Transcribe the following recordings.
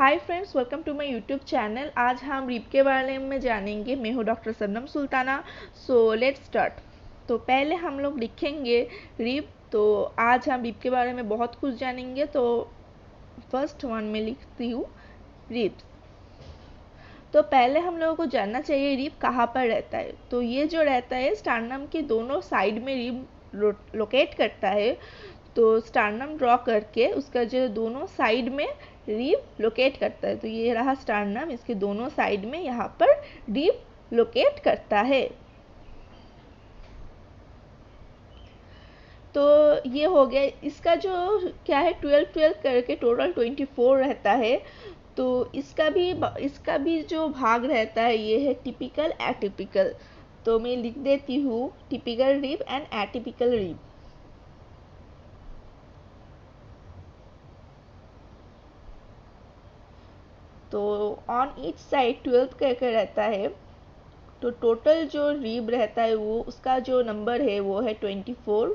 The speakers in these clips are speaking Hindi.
Hi friends, welcome to my YouTube channel. आज हम रिब के बारे में जानेंगे। मैं हूँ doctor Shabnam Sultana. So let's start. तो पहले हम लोग लिखेंगे रिब। तो आज हम रिब के बारे में बहुत कुछ जानेंगे। तो फर्स्ट वन में लिखती हूँ रिब्स। तो पहले हम लोगों को जानना चाहिए रिब कहाँ पर रहता है। तो ये जो रहता है स्टार्नम के दोनों साइड में रिब लोकेट करता है। तो स्टार्नम ड्रॉ करके उसका जो दोनों साइड में रिब लोकेट करता है। तो ये रहा स्टार्नम, इसके दोनों साइड में यहाँ पर रिब लोकेट करता है। तो ये हो गया। इसका जो क्या है 12 करके टोटल 24 रहता है। तो इसका भी जो भाग रहता है ये है टिपिकल एटिपिकल। तो मैं लिख देती हूँ typical rib end atypical rib. तो ऑन ईच साइड 12 करके रहता है। तो टोटल जो रिब रहता है वो उसका जो नंबर है वो है 24।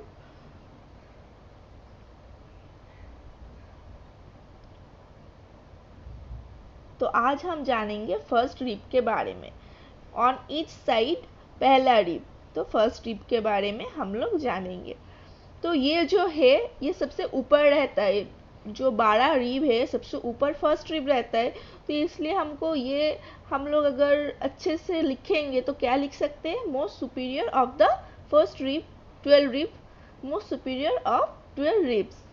तो आज हम जानेंगे फर्स्ट रिब के बारे में। ऑन ईच साइड पहला रिब। तो फर्स्ट रिब के बारे में हम लोग जानेंगे। तो ये जो है ये सबसे ऊपर रहता है। जो 12 रिब है सबसे ऊपर फर्स्ट रिब रहता है। तो इसलिए हमको ये हम लोग अगर अच्छे से लिखेंगे तो क्या लिख सकते हैं, most superior of the first rib 12 rib, most superior of 12 ribs.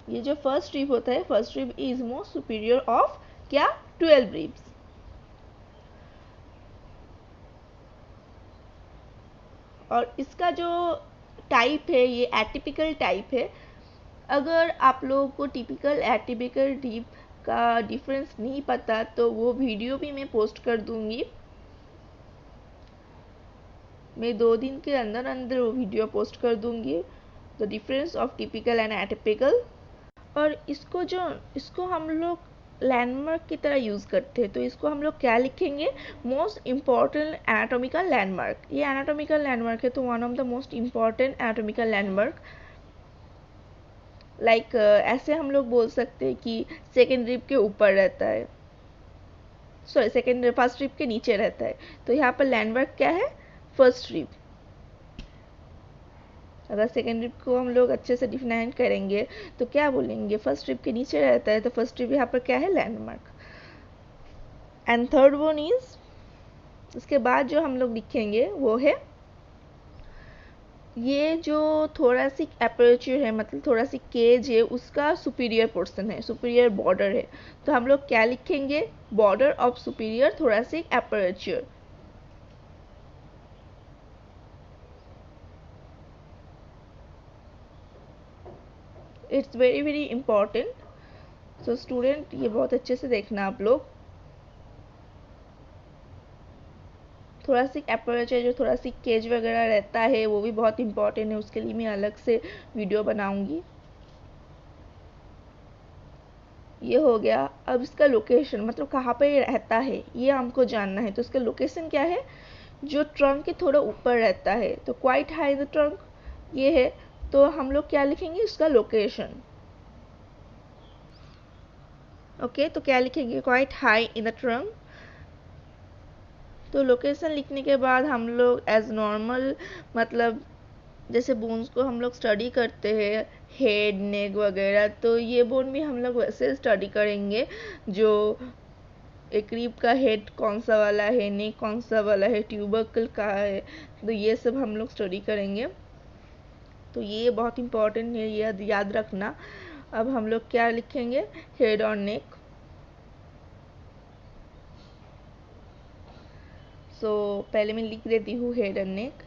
ये जो फर्स्ट रिब होता है first rib is most superior of क्या 12 रिब्स। और इसका जो टाइप है ये एटिपिकल टाइप है। अगर आप लोगों को टिपिकल एटिपिकल रिब का डिफरेंस नहीं पता तो वो वीडियो भी मैं पोस्ट कर दूंगी। मैं 2 दिन के अंदर अंदर वो वीडियो पोस्ट कर दूंगी, the difference of typical and atypical. और इसको हम लोग लैंडमार्क की तरह यूज़ करते हैं। तो इसको हम लोग क्या लिखेंगे, मोस्ट इम्पॉर्टेंट एनाटॉमिकल लैंडमार्क। ये एनाटॉमिकल लैंडमार्क है तो one of the most important anatomical landmark. Like ऐसे हम लोग बोल सकते हैं कि सेकेंड रिब के ऊपर रहता है, सॉरी सेकेंड फर्स्ट रिब के नीचे रहता है। तो यहाँ पर लैंडमार्क क्या है, फर्स्ट रिब। अगर सेकेंड रिब को हम लोग अच्छे से डिफाइन करेंगे तो क्या बोलेंगे, फर्स्ट रिब के नीचे रहता है तो फर्स्ट रिब यहाँ पर क्या है, landmark. And third one is, उसके बाद जो हम लोग लिखेंगे वो है ये जो थोरासिक एपर्चर है, मतलब थोरासिक केज है उसका सुपीरियर पोर्शन है, सुपीरियर बॉर्डर है। तो हम लोग क्या लिखेंगे, border of superior thoracic aperture. It's very very important. So student ये बहुत अच्छे से देखना आप लोग। थोरासिक एपर्चर जो थोरासिक केज वगैरह रहता है वो भी बहुत इंपॉर्टेंट है, उसके लिए मैं अलग से वीडियो बनाऊंगी। ये हो गया। अब इसका लोकेशन मतलब कहाँ पे रहता है ये हमको जानना है। तो इसका लोकेशन क्या है, जो ट्रंक के थोड़ा ऊपर रहता है, तो क्वाइट हाई द ट्रंक ये है। तो हम लोग क्या लिखेंगे, इसका लोकेशन। ओके, तो क्या लिखेंगे, quite high in the trunk. तो लोकेशन लिखने के बाद हम लोग एज नॉर्मल, मतलब जैसे बोन्स को हम लोग स्टडी करते हैं, हेड नेक वगैरह, तो ये बोन भी हम लोग वैसे स्टडी करेंगे। जो एक रिब का हेड कौन सा वाला है, नेक कौन सा वाला है, ट्यूबरकल कहाँ है, तो ये सब हम लोग स्टडी करेंगे। तो ये बहुत इंपॉर्टेंट है, ये याद रखना। अब हम लोग क्या लिखेंगे, हेड और नेक। सो पहले मैं लिख देती हूँ हेड और नेक।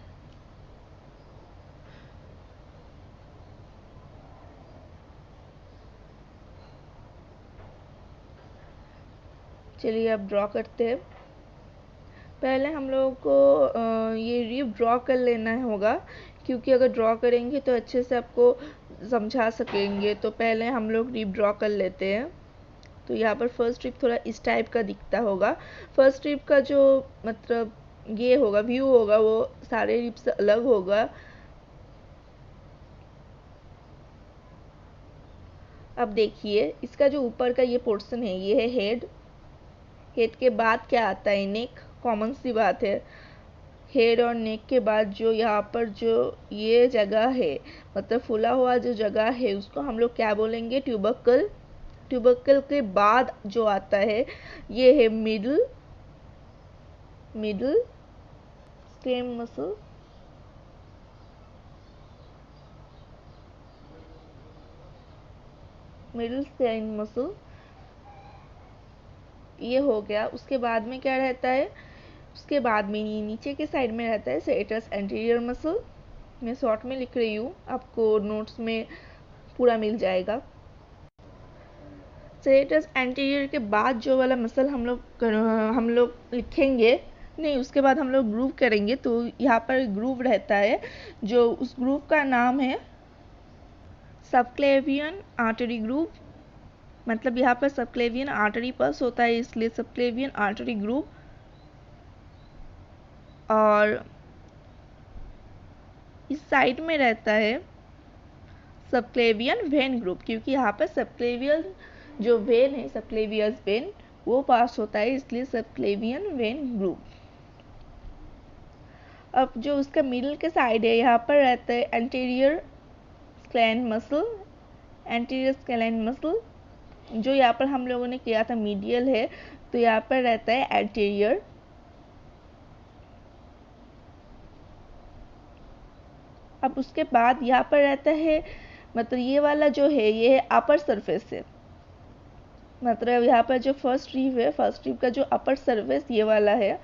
चलिए अब ड्रॉ करते हैं। पहले हम लोगों को ये रिब ड्रॉ कर लेना होगा, क्योंकि अगर ड्रॉ करेंगे तो अच्छे से आपको समझा सकेंगे। तो पहले हम लोग रिब ड्रॉ कर लेते हैं। तो यहाँ पर फर्स्ट रिब थोड़ा इस टाइप का दिखता होगा। फर्स्ट रिब का जो मतलब ये होगा, व्यू होगा, वो सारे रिब से अलग होगा। अब देखिए इसका जो ऊपर का ये पोर्शन है ये है हेड। हेड के बाद क्या आता है नेक, कॉमन सी बात है। हेड और नेक के बाद जो यहाँ पर जो ये जगह है मतलब फूला हुआ जो जगह है उसको हम लोग क्या बोलेंगे, ट्यूबरकल। ट्यूबरकल के बाद जो आता है ये है middle stem muscle. Middle stem muscle ये हो गया। उसके बाद में क्या रहता है, उसके बाद में ये नीचे के साइड में रहता है सेरेटस एंटीरियर मसल। मैं शॉर्ट में लिख रही हूँ, आपको नोट्स में पूरा मिल जाएगा। सेरेटस एंटीरियर के बाद जो वाला मसल हम लोग लिखेंगे, नहीं उसके बाद हम लोग ग्रूव करेंगे। तो यहाँ पर ग्रूव रहता है, जो उस ग्रूव का नाम है सबक्लेवियन आर्टरी ग्रूव। मतलब यहाँ पर सबक्लेवियन आर्टरी पल्स होता है इसलिए सबक्लेवियन आर्टरी ग्रूव। और इस साइड में रहता है सबक्लेवियन वेन ग्रुप, क्योंकि यहाँ पर सबक्लेवियल जो वेन है सबक्लेवियस वेन वो पास होता है इसलिए सबक्लेवियन वेन ग्रुप। अब जो उसका मिडिल के साइड है यहाँ पर रहता है एंटीरियर स्क्लेन मसल। एंटीरियर स्क्लेन मसल जो यहाँ पर हम लोगों ने किया था मीडियल है, तो यहाँ पर रहता है एंटीरियर। अब उसके बाद यहाँ पर रहता है मतलब ये वाला जो है ये है अपर सरफेस है। मतलब यहाँ पर जो फर्स्ट रिब है, फर्स्ट रिब का जो अपर सरफेस ये वाला है,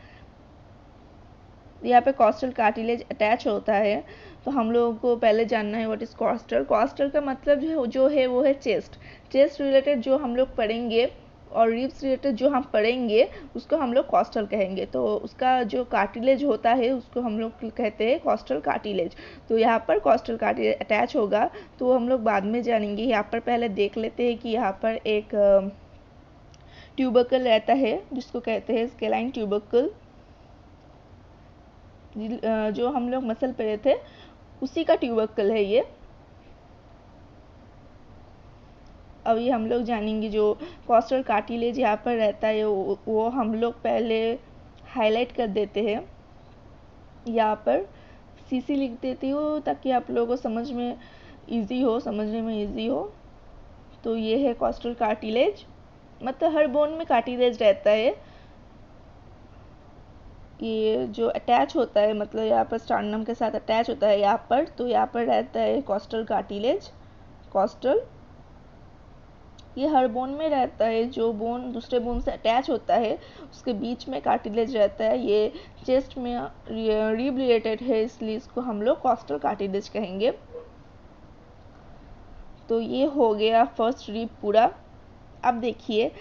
यहाँ पे कॉस्टल कार्टिलेज अटैच होता है। तो हम लोगों को पहले जानना है व्हाट इज कॉस्टल। कॉस्टल का मतलब जो है वो है चेस्ट। चेस्ट रिलेटेड जो हम लोग पढ़ेंगे और रिब्स रिलेटेड जो हम पढ़ेंगे उसको हम लोग कॉस्टल कहेंगे। तो उसका जो कार्टिलेज होता है उसको हम लोग कहते हैं कॉस्टल कार्टिलेज। तो यहाँ पर कॉस्टल कार्टिलेज अटैच होगा, तो हम लोग बाद में जानेंगे। यहाँ पर पहले देख लेते हैं कि यहाँ पर एक ट्यूबरकल रहता है जिसको कहते हैं स्केलाइन ट्यूबरकल। जो हम लोग मसल पे थे उसी का ट्यूबरकल है ये। अब ये हम लोग जानेंगे जो कॉस्टल कार्टिलेज यहाँ पर रहता है वो हम लोग पहले हाईलाइट कर देते हैं। यहाँ पर सीसी लिख देती हूँ ताकि आप लोगों को समझ में इजी हो, समझने में इजी हो। तो ये है कॉस्टल कार्टिलेज, मतलब हर बोन में कार्टिलेज रहता है। ये जो अटैच होता है मतलब यहाँ पर स्टार्नम के साथ अटैच होता है यहाँ पर, तो यहाँ पर रहता है कॉस्टल कार्टिलेज। कॉस्टल ये हर बोन में रहता है, जो बोन दूसरे बोन से अटैच होता है उसके बीच में कार्टिलेज रहता है। ये चेस्ट में रिब रिलेटेड है इसलिए इसको हम लोग कॉस्टल कार्टिलेज कहेंगे। तो ये हो गया फर्स्ट रिब पूरा। अब देखिए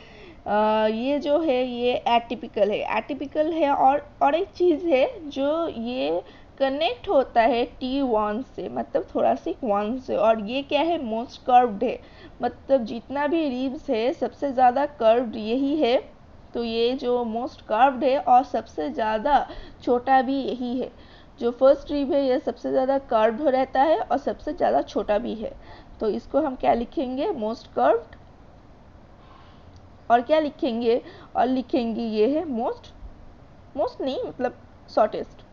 ये जो है ये एटिपिकल है। एटिपिकल है और एक चीज़ है जो ये कनेक्ट होता है T1 से, मतलब थोरासिक 1 से। और ये क्या है, मोस्ट कर्व्ड है। मतलब जितना भी रिब्स है सबसे ज़्यादा कर्व्ड यही है। तो ये जो मोस्ट कर्व्ड है और सबसे ज़्यादा छोटा भी यही है। जो फर्स्ट रिब है ये सबसे ज़्यादा कर्व्ड रहता है और सबसे ज़्यादा छोटा भी है। तो इसको हम क्या लिखेंगे, मोस्ट कर्व्ड। और क्या लिखेंगे, और लिखेंगे ये है मोस्ट नहीं मतलब शॉर्टेस्ट।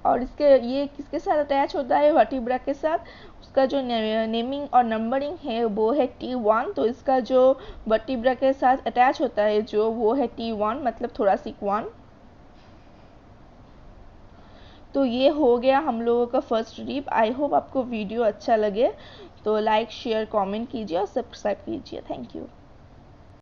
और इसके ये किसके साथ अटैच होता है, वर्टिब्रा के साथ। उसका जो नेमिंग और नंबरिंग है वो है T1। तो इसका जो वर्टिब्रा के साथ अटैच होता है जो वो है T1 मतलब थोरासिक 1। तो ये हो गया हम लोगों का फर्स्ट रिब। आई होप आपको वीडियो अच्छा लगे, तो लाइक शेयर कमेंट कीजिए और सब्सक्राइब कीजिए। Thank you.